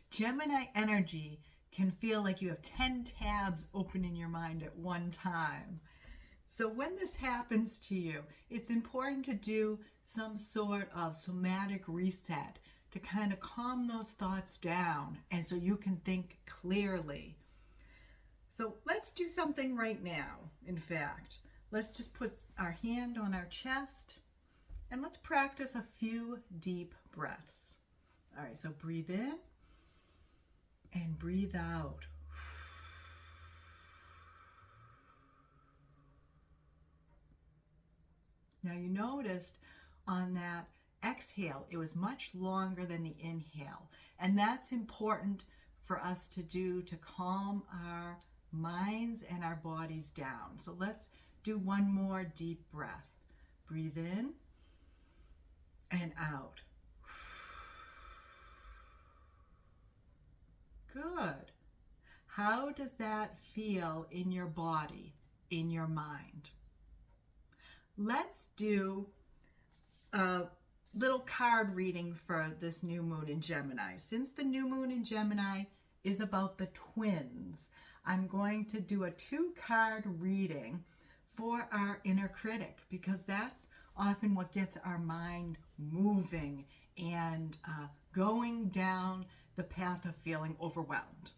Gemini energy can feel like you have 10 tabs open in your mind at one time. So when this happens to you, it's important to do some sort of somatic reset to kind of calm those thoughts down and so you can think clearly. So let's do something right now. In fact, let's just put our hand on our chest and let's practice a few deep breaths. All right, so breathe in and breathe out. Now you noticed on that exhale, it was much longer than the inhale. And that's important for us to do to calm our minds and our bodies down. So let's do one more deep breath. Breathe in and out. Good. How does that feel in your body, in your mind? Let's do a little card reading for this new moon in Gemini. Since the new moon in Gemini is about the twins, I'm going to do a 2-card reading for our inner critic, because that's often what gets our mind moving and going down the path of feeling overwhelmed.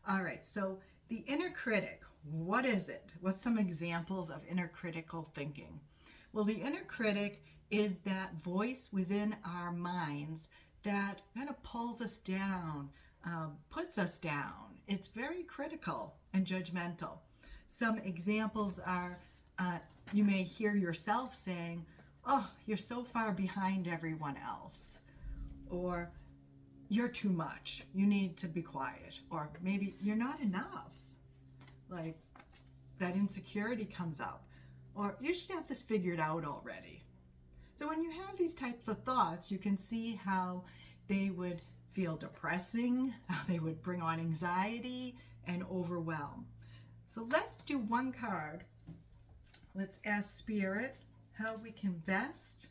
All right, so the inner critic, what is it? What's some examples of inner critical thinking? Well, the inner critic is that voice within our minds that kind of pulls us down, puts us down. It's very critical and judgmental. Some examples are, you may hear yourself saying, "Oh, you're so far behind everyone else," or "You're too much, you need to be quiet," or maybe "You're not enough." Like that insecurity comes up, or "You should have this figured out already." So when you have these types of thoughts, you can see how they would feel depressing, how they would bring on anxiety and overwhelm. So let's do one card. Let's ask Spirit how we can best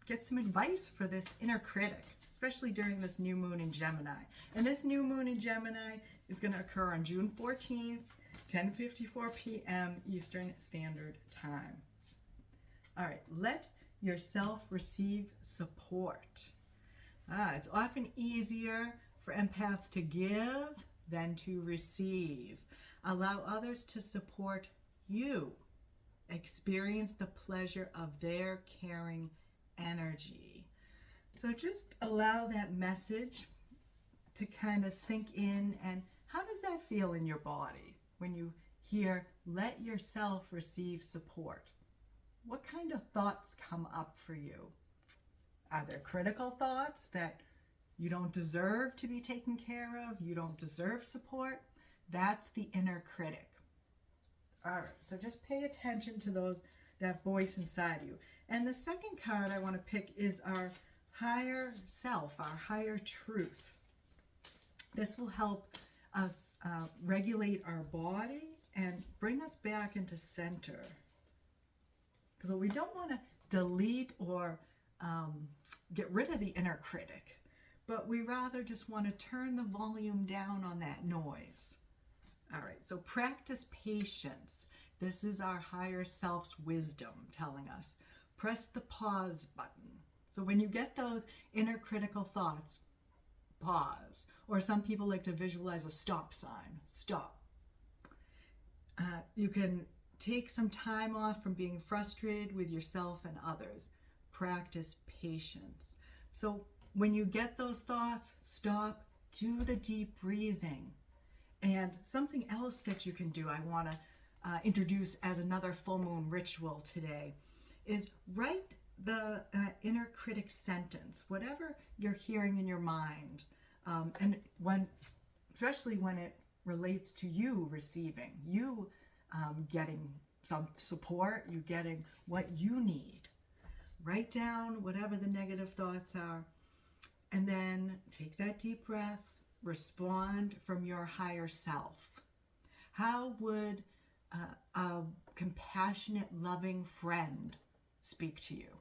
get some advice for this inner critic, especially during this new moon in Gemini. And this new moon in Gemini is going to occur on June 14th, 10:54 p.m. Eastern Standard Time. All right, let yourself receive support. It's often easier for empaths to give than to receive. Allow others to support you. Experience the pleasure of their caring energy. So just allow that message to kind of sink in. And how does that feel in your body when you hear, let yourself receive support? What kind of thoughts come up for you? Are there critical thoughts that you don't deserve to be taken care of? You don't deserve support? That's the inner critic. All right, so just pay attention to that voice inside you. And the second card I want to pick is our higher self, our higher truth. This will help us regulate our body and bring us back into center. Because we don't want to delete or get rid of the inner critic, but we rather just want to turn the volume down on that noise. All right, so practice patience. This is our higher self's wisdom telling us. Press the pause button. So when you get those inner critical thoughts, pause. Or some people like to visualize a stop sign. Stop. You can take some time off from being frustrated with yourself and others. Practice patience. So when you get those thoughts, stop, do the deep breathing. And something else that you can do, I want to introduce as another full moon ritual today, is write the inner critic sentence, whatever you're hearing in your mind. And especially when it relates to you receiving, you getting some support, you getting what you need. Write down whatever the negative thoughts are, and then take that deep breath, respond from your higher self. How would a compassionate, loving friend speak to you?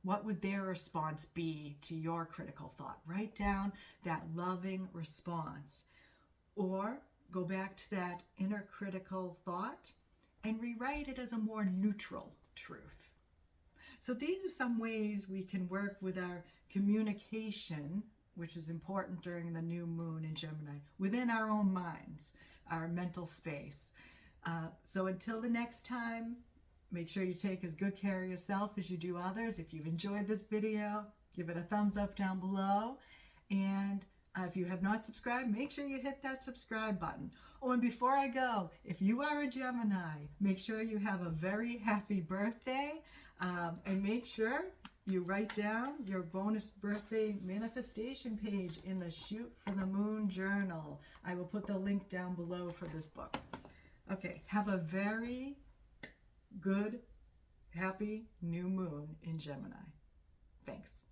What would their response be to your critical thought? Write down that loving response. Or go back to that inner critical thought and rewrite it as a more neutral truth. So these are some ways we can work with our communication, which is important during the new moon in Gemini, within our own minds, our mental space. So until the next time, make sure you take as good care of yourself as you do others. If you've enjoyed this video, give it a thumbs up down below. And if you have not subscribed, make sure you hit that subscribe button. Oh, and before I go, if you are a Gemini, make sure you have a very happy birthday. And make sure you write down your bonus birthday manifestation page in the Shoot for the Moon journal. I will put the link down below for this book. Okay, have a very good, happy new moon in Gemini. Thanks.